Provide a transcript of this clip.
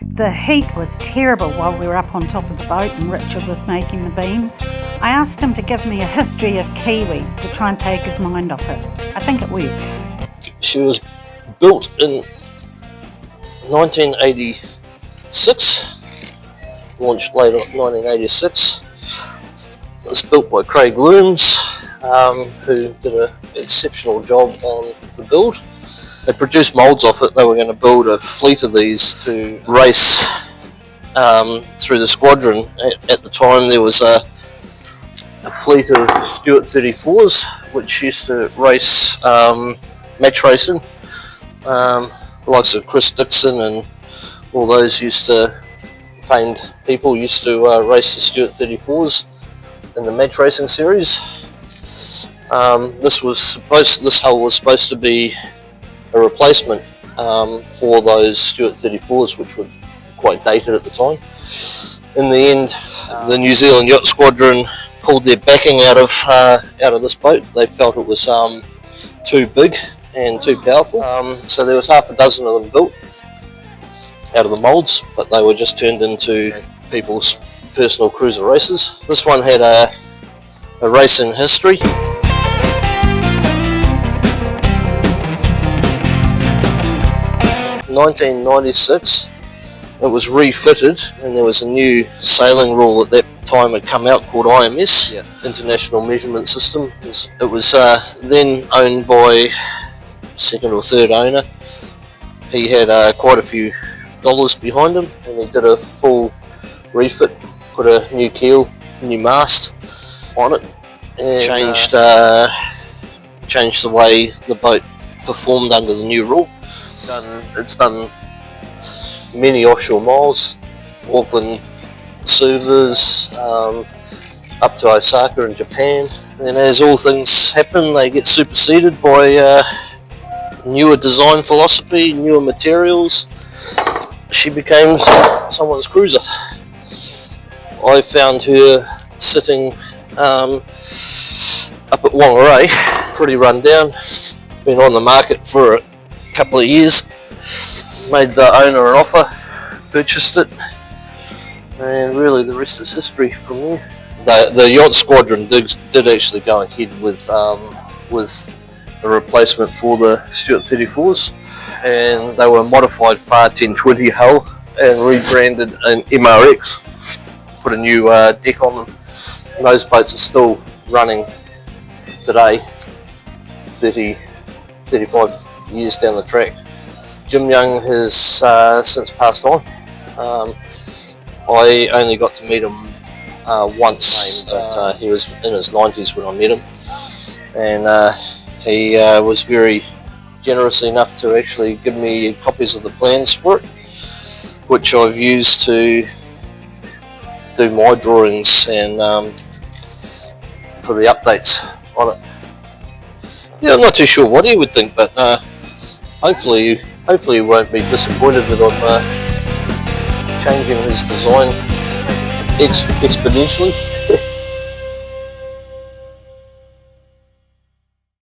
The heat was terrible while we were up on top of the boat and Richard was making the beams. I asked him to give me a history of Kiwi to try and take his mind off it. I think it worked. She was built in 1986, launched later 1986. It was built by Craig Looms, who did an exceptional job on the build. They produced moulds off it. They were going to build a fleet of these to race through the squadron. At the time there was a fleet of Stuart 34s which used to race match racing. The likes of Chris Dixon and all those famed people used to race the Stuart 34s in the match racing series. This hull was supposed to be a replacement for those Stuart 34s, which were quite dated at the time. In the end, the New Zealand Yacht Squadron pulled their backing out of this boat. They felt it was too big and too powerful. So there was half a dozen of them built out of the moulds, but they were just turned into people's personal cruiser races. This one had a racing history. 1996, it was refitted, and there was a new sailing rule at that time had come out called IMS, International Measurement System. It was then owned by second or third owner. He had quite a few dollars behind him, and he did a full refit, put a new keel, new mast on it, and changed the way the boat performed under the new rule. It's done many offshore miles, Auckland, Suvas, up to Osaka in Japan. And as all things happen, they get superseded by newer design philosophy, newer materials. She became someone's cruiser. I found her sitting up at Whangarei, pretty run down, been on the market for a couple of years. Made the owner an offer, purchased it, and really the rest is history from there. The Yacht Squadron did actually go ahead with a replacement for the Stuart 34s, and they were modified FAR 1020 hull and rebranded an MRX, put a new deck on them. And those boats are still running today, 35 years down the track. Jim Young has since passed on. I only got to meet him once, but he was in his 90s when I met him, and he was very generous enough to actually give me copies of the plans for it, which I've used to do my drawings and for the updates on it. Yeah, I'm not too sure what he would think, but hopefully he won't be disappointed that I'm changing his design exponentially.